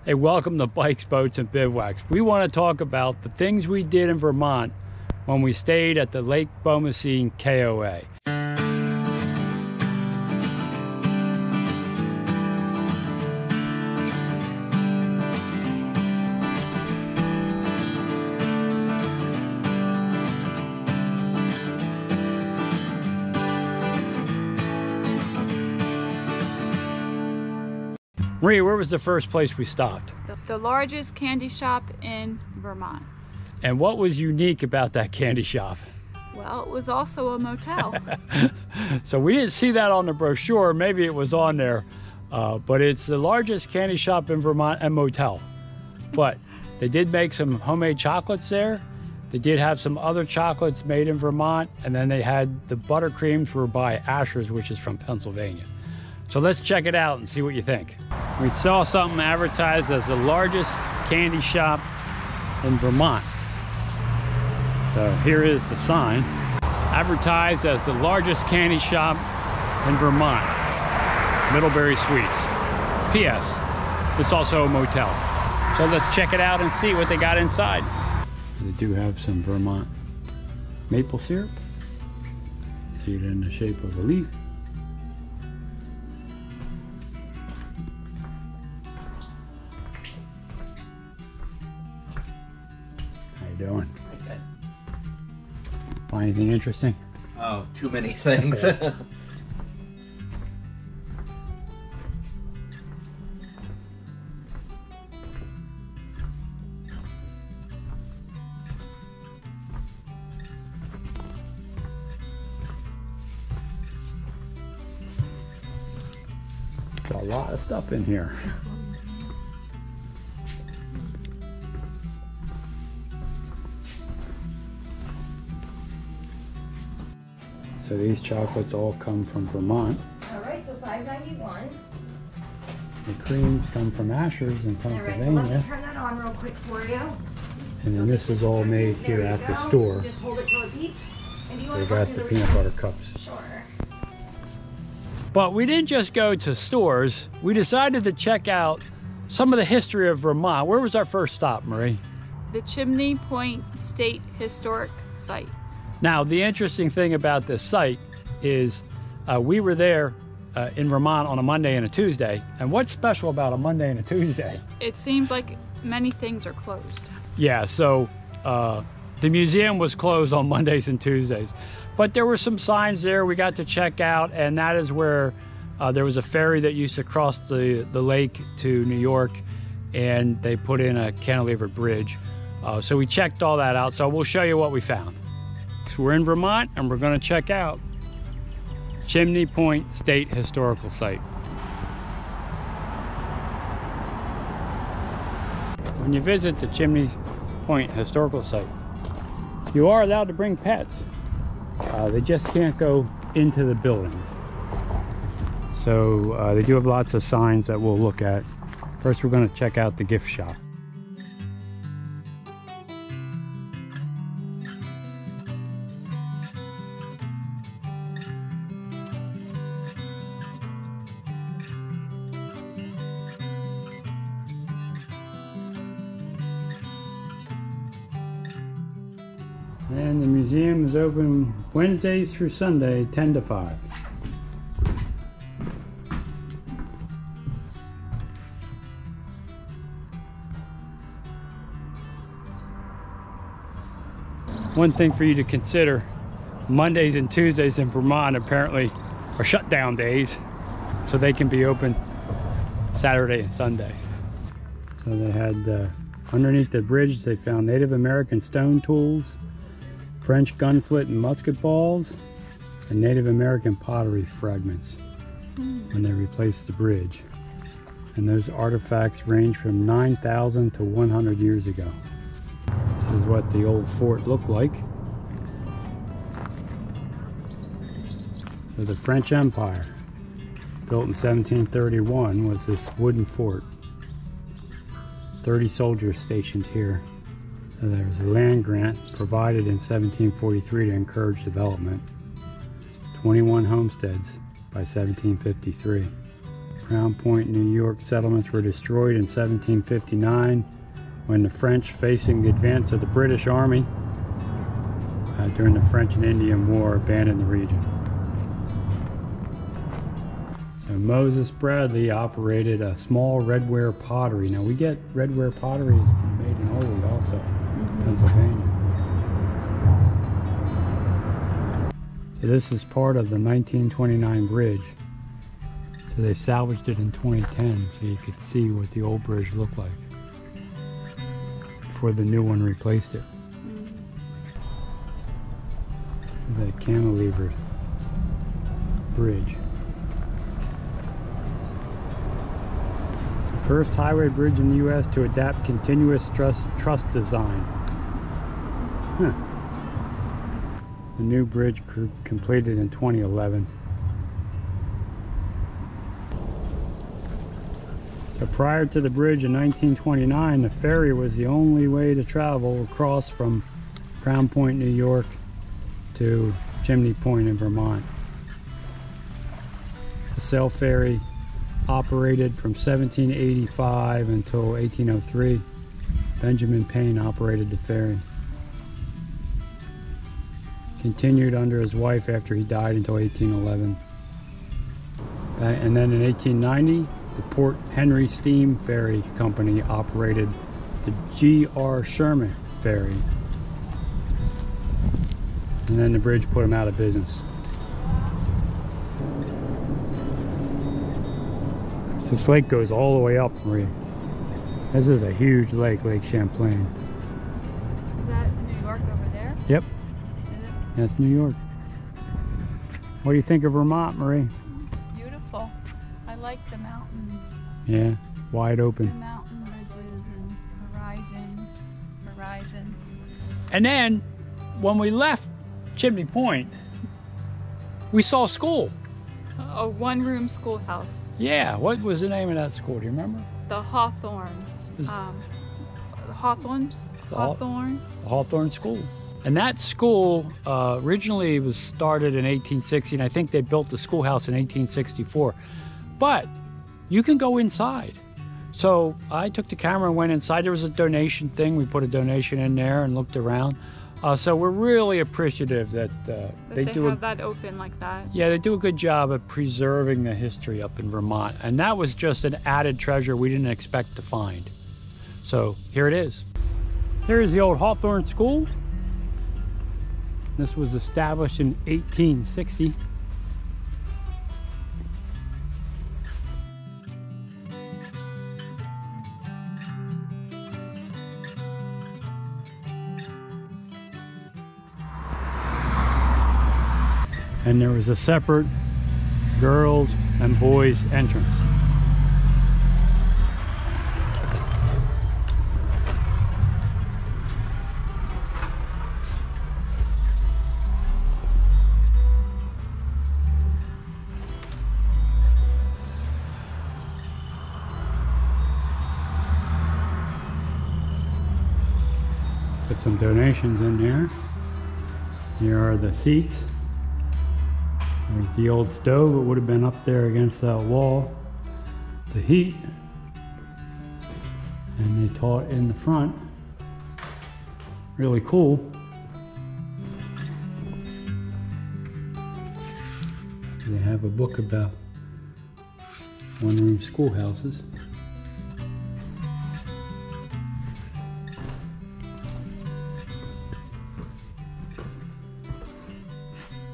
they welcome the bikes, boats, and bivouacs. We want to talk about the things we did in Vermont when we stayed at the Lake Bomoseen KOA. Marie, where was the first place we stopped? The largest candy shop in Vermont. And what was unique about that candy shop? Well, it was also a motel. So we didn't see that on the brochure. Maybe it was on there. But it's the largest candy shop in Vermont and motel. But they did make some homemade chocolates there. They did have some other chocolates made in Vermont. And then they had the buttercreams were by Asher's, which is from Pennsylvania. So let's check it out and see what you think. We saw something advertised as the largest candy shop in Vermont. So here is the sign, advertised as the largest candy shop in Vermont, Middlebury Suites. P.S. It's also a motel. So let's check it out and see what they got inside. They do have some Vermont maple syrup. See it in the shape of a leaf. Doing? Okay. Find anything interesting? Oh, too many things. Okay. Got a lot of stuff in here. So these chocolates all come from Vermont. All right, so $5.91. The creams come from Asher's in Pennsylvania. All right, so let me turn that on real quick for you. And then this is all made here at the store. Just hold it till it beeps. And do you They want got the peanut butter cups. Sure. But we didn't just go to stores. We decided to check out some of the history of Vermont. Where was our first stop, Marie? The Chimney Point Historic Site. Now, the interesting thing about this site is we were there in Vermont on a Monday and a Tuesday. And what's special about a Monday and a Tuesday? It seems like many things are closed. Yeah, so the museum was closed on Mondays and Tuesdays. But there were some signs there we got to check out, and that is where there was a ferry that used to cross the lake to New York, and they put in a cantilevered bridge. So we checked all that out, so we'll show you what we found. So we're in Vermont, and we're going to check out Chimney Point State Historical Site. When you visit the Chimney Point Historical Site, you are allowed to bring pets. They just can't go into the buildings. So they do have lots of signs that we'll look at. First, we're going to check out the gift shop. And the museum is open Wednesdays through Sunday, 10 to 5. One thing for you to consider, Mondays and Tuesdays in Vermont apparently are shutdown days, so they can be open Saturday and Sunday. So they had, underneath the bridge, they found Native American stone tools, French gunflint and musket balls, and Native American pottery fragments when they replaced the bridge. And those artifacts range from 9,000 to 100 years ago. This is what the old fort looked like. So the French Empire, built in 1731, was this wooden fort. 30 soldiers stationed here. So there was a land grant provided in 1743 to encourage development. 21 homesteads by 1753. Crown Point, New York settlements were destroyed in 1759 when the French, facing the advance of the British Army during the French and Indian War, abandoned the region. So Moses Bradley operated a small redware pottery. Now we get redware pottery made in Old also, Pennsylvania. So this is part of the 1929 bridge. So they salvaged it in 2010 so you could see what the old bridge looked like before the new one replaced it. The cantilevered bridge. The first highway bridge in the U.S. to adapt continuous truss design. Huh. The new bridge completed in 2011. So prior to the bridge in 1929, the ferry was the only way to travel across from Crown Point, New York to Chimney Point in Vermont. The sail ferry operated from 1785 until 1803. Benjamin Payne operated the ferry. Continued under his wife after he died until 1811. And then in 1890, the Port Henry Steam Ferry Company operated the G.R. Sherman Ferry. And then the bridge put them out of business. So this lake goes all the way up, Marie. This is a huge lake, Lake Champlain. Is that New York over there? Yep. Is it? That's New York. What do you think of Vermont, Marie? It's beautiful. I like the mountains. Yeah, wide The open. mountain ridges and horizons. And then, when we left Chimney Point, we saw a school. A one-room schoolhouse. Yeah, what was the name of that school? Do you remember? The Hathornes. Is- Hathorne? Hathorne? The Hathorne School. And that school originally was started in 1860, and I think they built the schoolhouse in 1864. But you can go inside. So I took the camera and went inside. There was a donation thing. We put a donation in there and looked around. So we're really appreciative that They have that open like that. Yeah, they do a good job of preserving the history up in Vermont. And that was just an added treasure we didn't expect to find. So here it is. Here's the old Hathorne School. This was established in 1860. And there was a separate girls and boys entrance. Put some donations in there. Here are the seats. There's the old stove. It would have been up there against that wall to heat. And they taught in the front. Really cool. They have a book about one-room schoolhouses.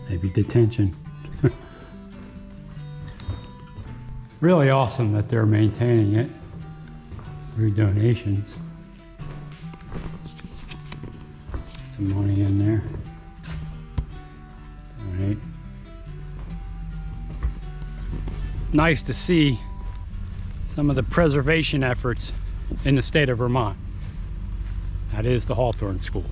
Maybe detention. Really awesome that they're maintaining it through donations. Some money in there. Donate. Nice to see some of the preservation efforts in the state of Vermont. That is the Hathorne School.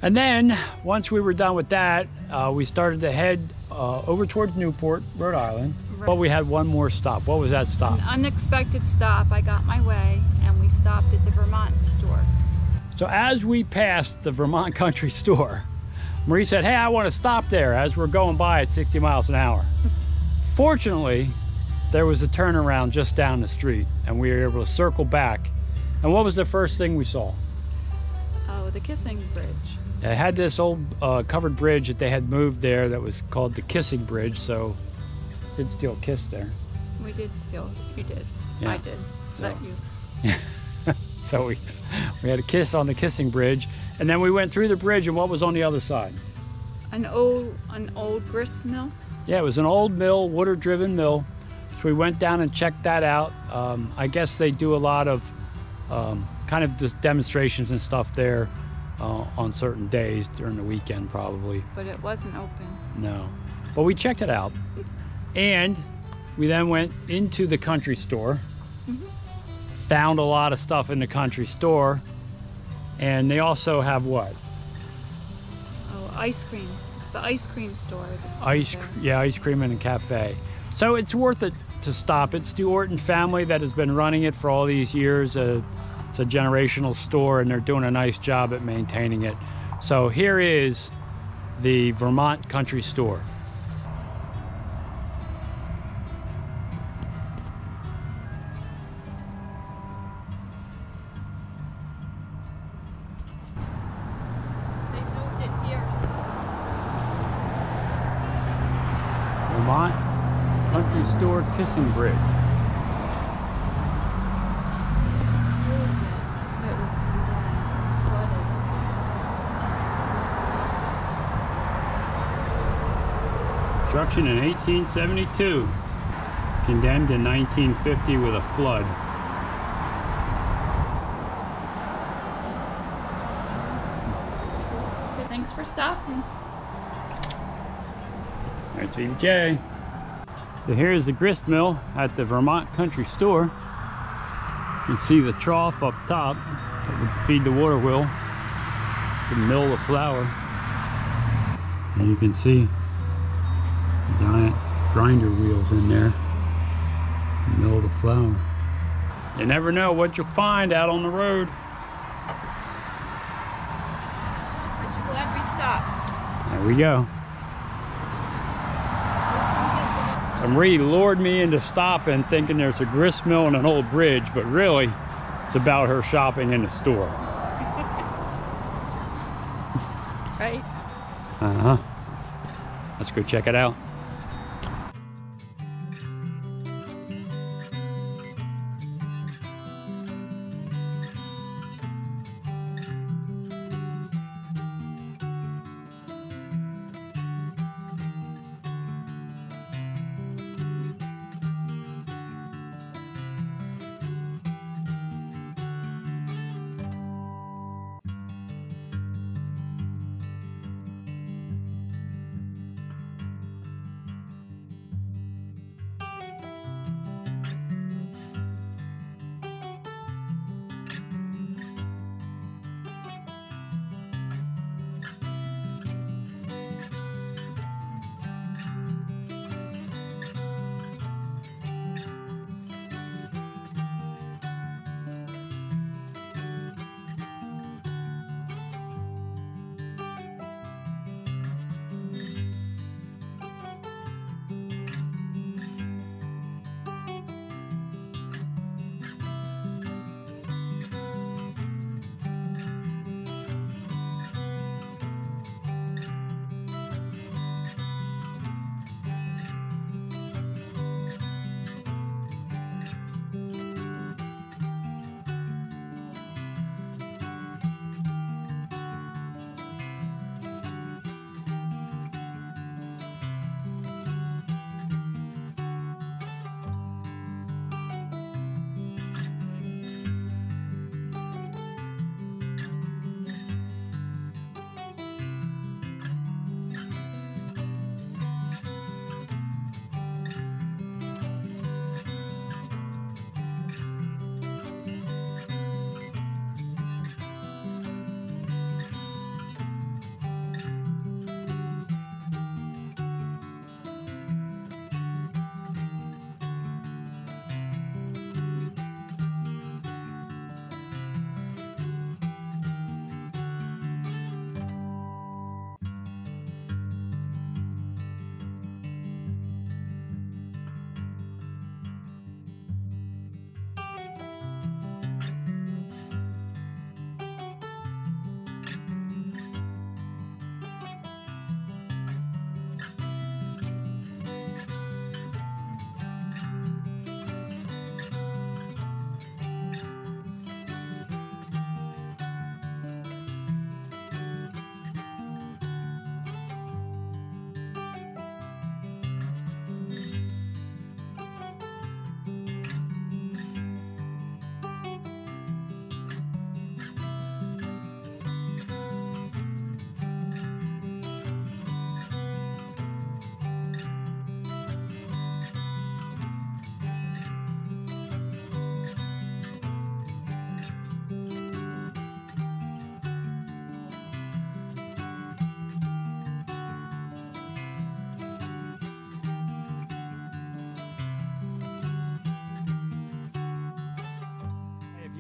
And then, once we were done with that, we started to head over towards Newport, Rhode Island. Right. But we had one more stop. What was that stop? An unexpected stop. I got my way and we stopped at the Vermont store. So as we passed the Vermont Country Store, Marie said, hey, I want to stop there as we're going by at 60 miles an hour. Fortunately, there was a turnaround just down the street, and we were able to circle back. And what was the first thing we saw? Oh, the Kissing Bridge. It had this old covered bridge that they had moved there that was called the Kissing Bridge, so did still kiss there. We did still. You did. Yeah. I did. So- Not you. So we had a kiss on the Kissing Bridge, and then we went through the bridge, and what was on the other side? An old grist mill. Yeah, it was an old mill, water-driven mill. So we went down and checked that out. I guess they do a lot of kind of just demonstrations and stuff there on certain days during the weekend, probably. But it wasn't open. No, but we checked it out, and we then went into the country store. Found a lot of stuff in the country store, and they also have what? Oh, ice cream. The ice cream store. Ice cream and a cafe. So it's worth it to stop. It's the Orton family that has been running it for all these years. It's a generational store, and they're doing a nice job at maintaining it. So here is the Vermont Country Store. They moved it here. Vermont Country Store Kissing Bridge. Construction in 1872. Condemned in 1950 with a flood. Thanks for stopping. There's VJ. So here's the grist mill at the Vermont Country Store. You can see the trough up top that would feed the water wheel to mill the flour. And you can see giant grinder wheels in there to mill the flour. You never know what you'll find out on the road. Aren't you glad we stopped? There we go. So Marie lured me into stopping thinking there's a grist mill and an old bridge, but really it's about her shopping in the store. Right? Uh-huh. Let's go check it out.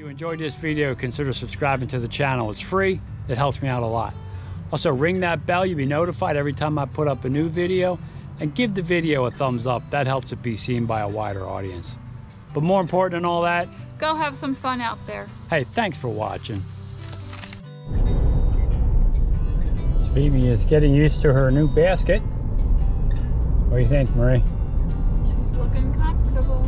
enjoyed this video, consider subscribing to the channel. It's free. It helps me out a lot. Also, ring that bell. You'll be notified every time I put up a new video. And give the video a thumbs up. That helps it be seen by a wider audience. But more important than all that, Go have some fun out there. hey, thanks for watching. Phoebe is getting used to her new basket. What do you think, Marie? She's looking comfortable.